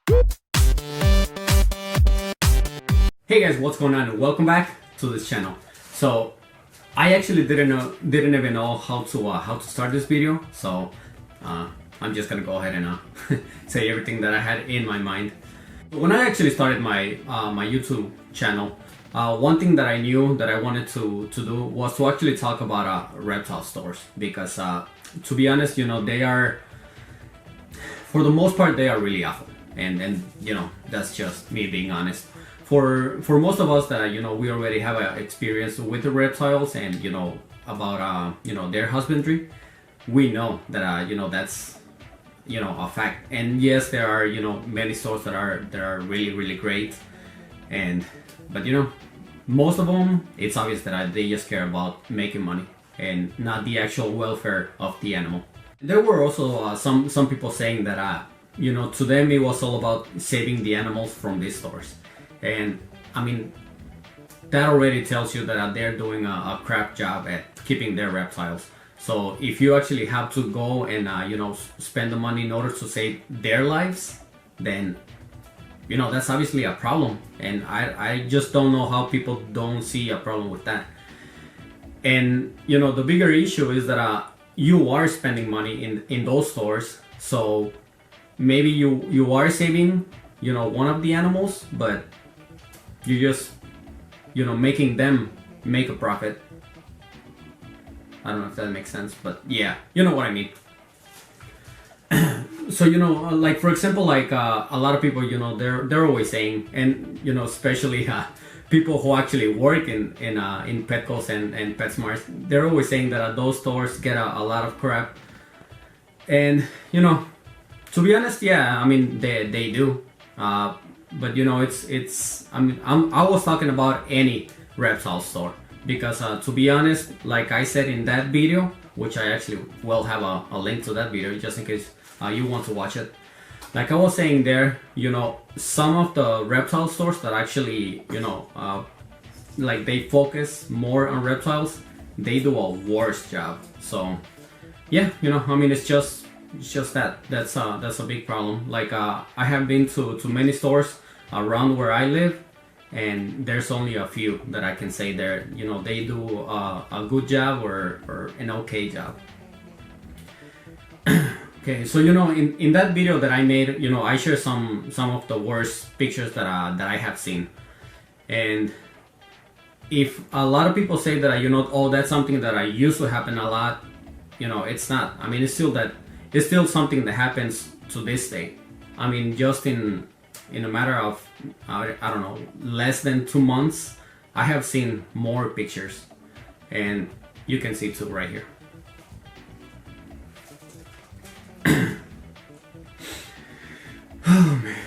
Hey guys, what's going on? Welcome back to this channel. So I actually didn't even know how to start this video, so I'm just gonna go ahead and say everything that I had in my mind. When I actually started my my YouTube channel, one thing that I knew that I wanted to do was to actually talk about reptile stores, because to be honest, you know, they are, for the most part, they are really awful, and you know, that's just me being honest. For most of us that, you know, we already have experience with the reptiles and, you know, about you know, their husbandry, we know that you know, that's, you know, a fact. And yes, there are, you know, many stores that are really great, but you know, most of them, it's obvious that they just care about making money and not the actual welfare of the animal. There were also some people saying that you know, to them it was all about saving the animals from these stores. And I mean, that already tells you that they're doing a crap job at keeping their reptiles. So if you actually have to go and you know, spend the money in order to save their lives, then, you know, that's obviously a problem. And I just don't know how people don't see a problem with that. And you know, the bigger issue is that you are spending money in those stores, so maybe you are saving, you know, one of the animals, but you're just, you know, making them make a profit. I don't know if that makes sense, but yeah, you know what I mean. So, you know, like for example, like a lot of people, you know, they're always saying, and you know, especially people who actually work in Petcos and PetSmarts, they're always saying that those stores get a lot of crap. And you know, to be honest, yeah, I mean, they do. But you know, it's I mean, I was talking about any reptile store, because to be honest, like I said in that video, which I actually will have a link to that video just in case you want to watch it. Like I was saying there, you know, some of the reptile stores that actually, you know, like they focus more on reptiles, they do a worse job. So yeah, you know, I mean, it's just that's a big problem. Like I have been to many stores around where I live, and there's only a few that I can say there, you know, they do a good job or an okay job. Okay, so you know, in that video that I made, you know, I share some of the worst pictures that I have seen. And if a lot of people say that, you know, oh, that's something that I used to happen a lot, you know, it's not. I mean, it's still something that happens to this day. I mean, just in a matter of I don't know, less than 2 months, I have seen more pictures, and you can see too right here. Oh man.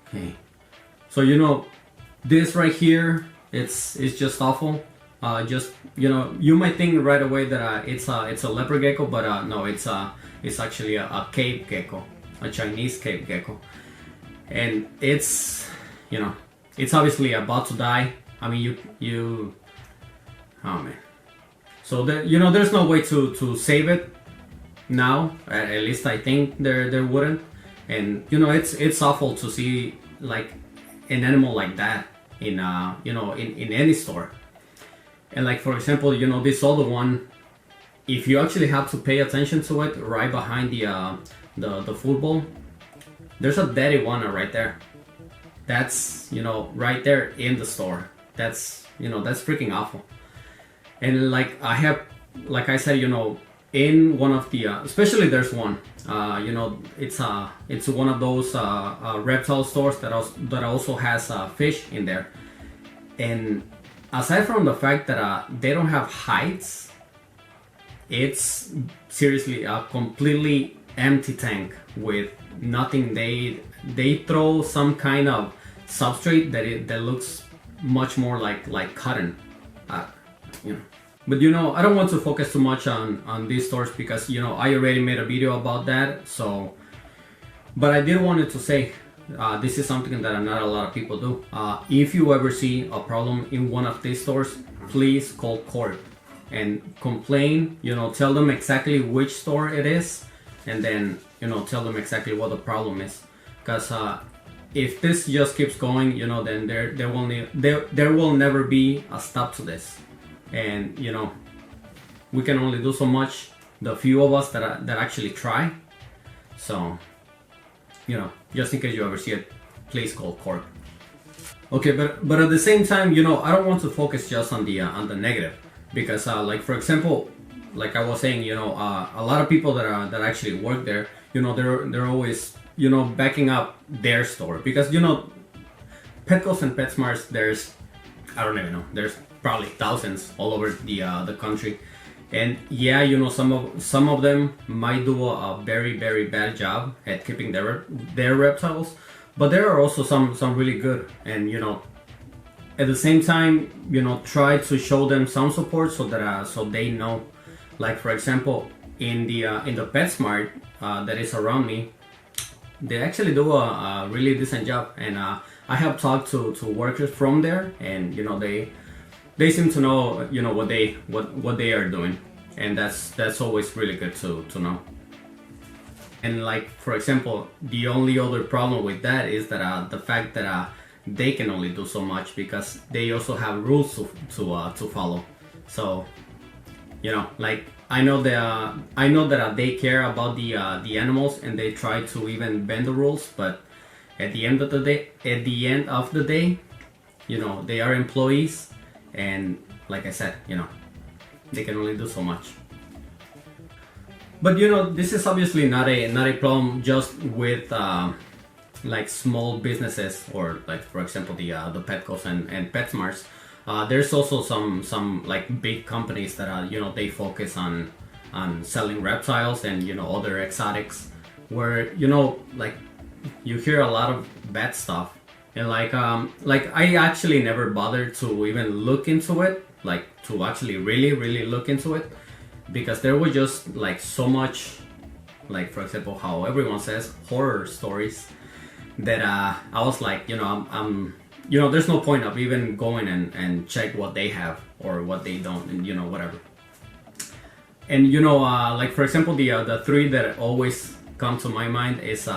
Okay. So you know, this right here, it's just awful. Just, you know, you might think right away that it's a leopard gecko, but no, it's actually a cave gecko, a Chinese cave gecko, and it's, you know, it's obviously about to die. I mean, you oh man. So you know, there's no way to save it now. At least I think there wouldn't. And you know, it's awful to see like an animal like that in you know, in any store. And like for example, you know, this other one, if you actually have to pay attention to it, right behind the food bowl, there's a dead iguana right there. That's, you know, right there in the store. That's, you know, that's freaking awful. And like I said, you know, in one of the especially there's one, you know, it's one of those reptile stores that also has fish in there. And aside from the fact that they don't have heights, it's seriously a completely empty tank with nothing. They throw some kind of substrate that looks much more like cotton, you know. But you know, I don't want to focus too much on these stores, because you know, I already made a video about that. So, but I did wanted to say, this is something that not a lot of people do. If you ever see a problem in one of these stores, please call court and complain. You know, tell them exactly which store it is, and then, you know, tell them exactly what the problem is. because if this just keeps going, then there will never be a stop to this. And we can only do so much, the few of us that actually try. So just in case you ever see a place called Cork. Okay, but at the same time, I don't want to focus just on the negative, because like for example, like I was saying, a lot of people that actually work there, they're always backing up their store, because Petcos and PetSmarts, there's, I don't even know, there's probably thousands all over the country. And yeah, some of them might do a very, very bad job at keeping their reptiles, but there are also some really good. And at the same time, try to show them some support so that so they know. Like for example, in the PetSmart that is around me, they actually do a really decent job. And I have talked to workers from there, and they seem to know what they are doing, and that's always really good to know. And like for example, the only other problem with that is that the fact that they can only do so much, because they also have rules to follow. So like I know that they care about the animals, and they try to even bend the rules, but at the end of the day, they are employees, and like I said, they can only do so much. But this is obviously not a problem just with like small businesses, or like for example the Petcos and PetSmarts. There's also some like big companies that they focus on selling reptiles and other exotics, where like you hear a lot of bad stuff. And like I actually never bothered to even look into it, like to actually really look into it, because there was just like so much, like for example how everyone says, horror stories, that I was like, I'm there's no point of even going and check what they have or what they don't, and whatever. And like for example, the three that always come to my mind is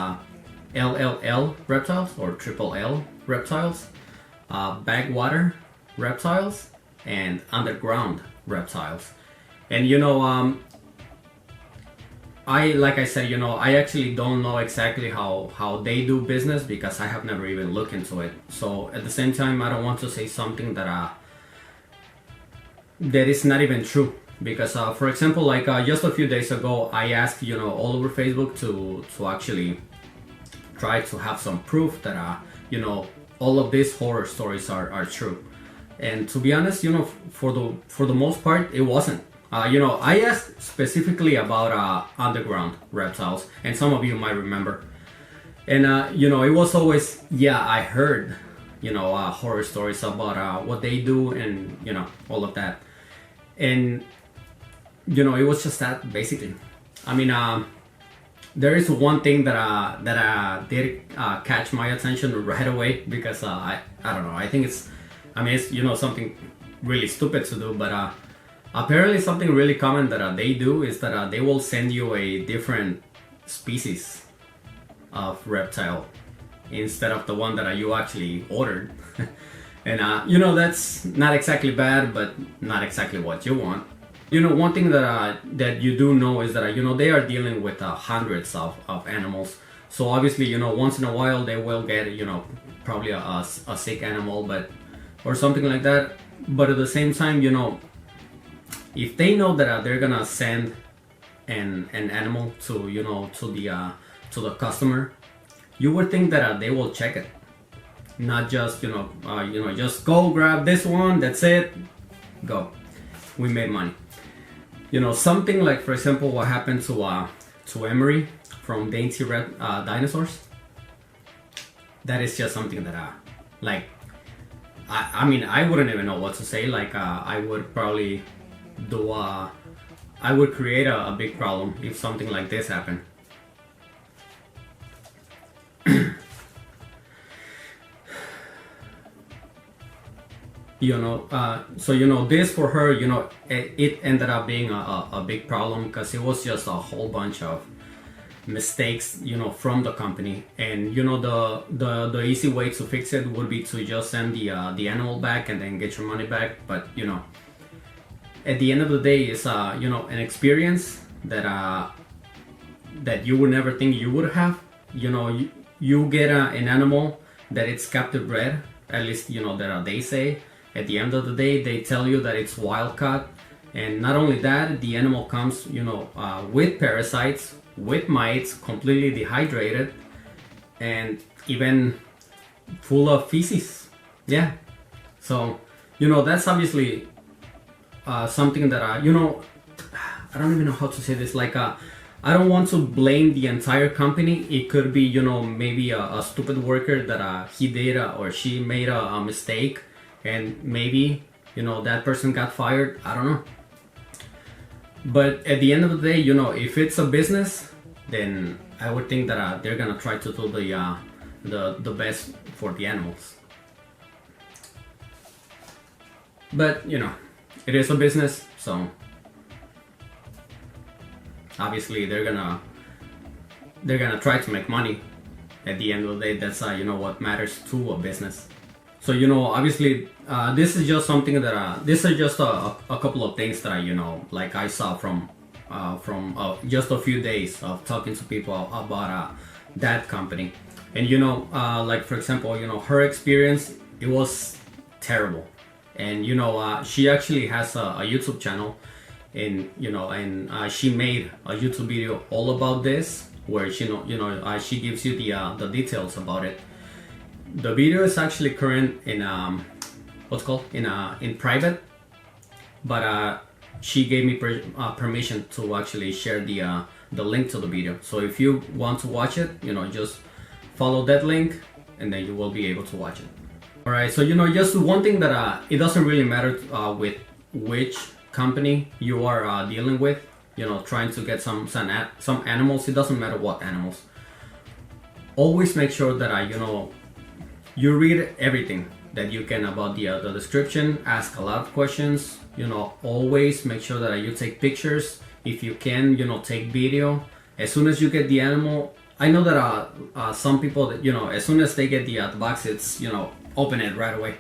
LLL reptiles, or triple L reptiles, backwater reptiles, and underground reptiles. And like I said, I actually don't know exactly how they do business, because I have never even looked into it. So at the same time, I don't want to say something that is not even true. Because for example, like just a few days ago, I asked all over Facebook to actually try to have some proof that all of these horror stories are true. And to be honest, for the most part, it wasn't. I asked specifically about underground reptiles, and some of you might remember. And it was always, yeah, I heard horror stories about what they do, and all of that. And it was just that, basically. I mean, there is one thing that did catch my attention right away, because I don't know, I think it's something really stupid to do, but apparently something really common that they do is that they will send you a different species of reptile instead of the one that you actually ordered. And that's not exactly bad, but not exactly what you want. One thing that you do know is that they are dealing with hundreds of animals. So obviously once in a while they will get probably a sick animal, or something like that. But at the same time, if they know that they're gonna send an animal to the customer, you would think that they will check it, not just just go grab this one, that's it, go, we made money. Something like, for example, what happened to Emery from Dainty Dinosaurs. That is just something that like I mean, I wouldn't even know what to say. Like I would probably I would create a big problem if something like this happened. So this for her, it ended up being a big problem, because it was just a whole bunch of mistakes, you know, from the company. And you know, the easy way to fix it would be to just send the animal back and then get your money back. But you know, at the end of the day, it's you know, an experience that that you would never think you would have. You know, you get an animal that it's captive bred, at least, you know, that they say. At the end of the day, they tell you that it's wild caught. And not only that, the animal comes, you know, with parasites, with mites, completely dehydrated, and even full of feces. Yeah. So, you know, that's obviously something that, you know, I don't even know how to say this. Like, I don't want to blame the entire company. It could be, you know, maybe a stupid worker that he did or she made a mistake, and maybe, you know, that person got fired. I don't know. But at the end of the day, you know, if it's a business, then I would think that they're gonna try to do the best for the animals. But you know, it is a business, so obviously they're gonna try to make money. At the end of the day, that's you know, what matters to a business. So you know, obviously, this is just something that this is just a couple of things that you know, like I saw from just a few days of talking to people about that company. And you know, like for example, you know, her experience, it was terrible. And you know, she actually has a YouTube channel, and you know, and she made a YouTube video all about this, where she she gives you the details about it. The video is actually current in what's called in private, but she gave me permission to actually share the link to the video. So if you want to watch it, you know, just follow that link, and then you will be able to watch it. All right. So you know, just one thing that it doesn't really matter with which company you are dealing with. You know, trying to get some animals. It doesn't matter what animals. Always make sure that you know, you read everything that you can about the description. Ask a lot of questions. You know, always make sure that you take pictures. If you can, you know, take video. As soon as you get the animal, I know that some people that, you know, as soon as they get the box, it's, you know, open it right away.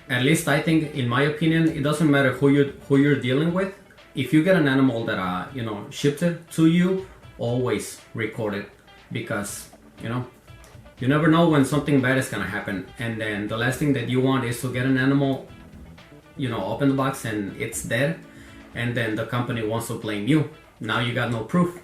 At least I think, in my opinion, it doesn't matter who you're dealing with. If you get an animal that you know, shipped it to you, always record it, because you know, you never know when something bad is gonna happen. And then the last thing that you want is to get an animal, you know, open the box and it's dead, and then the company wants to blame you. Now you got no proof.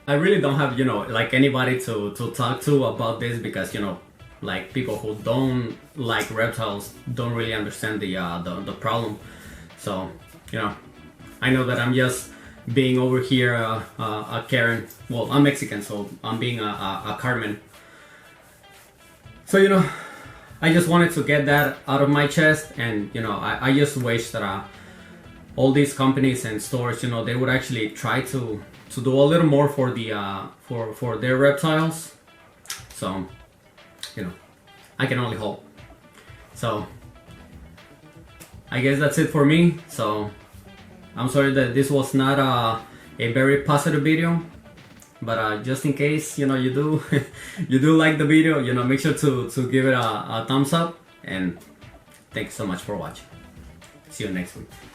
I really don't have, you know, like anybody to talk to about this, because you know, like people who don't like reptiles don't really understand the problem. So you know, I know that I'm just being over here a Karen. Well, I'm Mexican, so I'm being a Carmen. So you know, I just wanted to get that out of my chest. And you know, I just wish that all these companies and stores, you know, they would actually try to do a little more for the for their reptiles. So you know, I can only hope. So I guess that's it for me. So I'm sorry that this was not a very positive video, but just in case, you know, you do you do like the video, you know, make sure to give it a thumbs up, and thanks so much for watching. See you next week.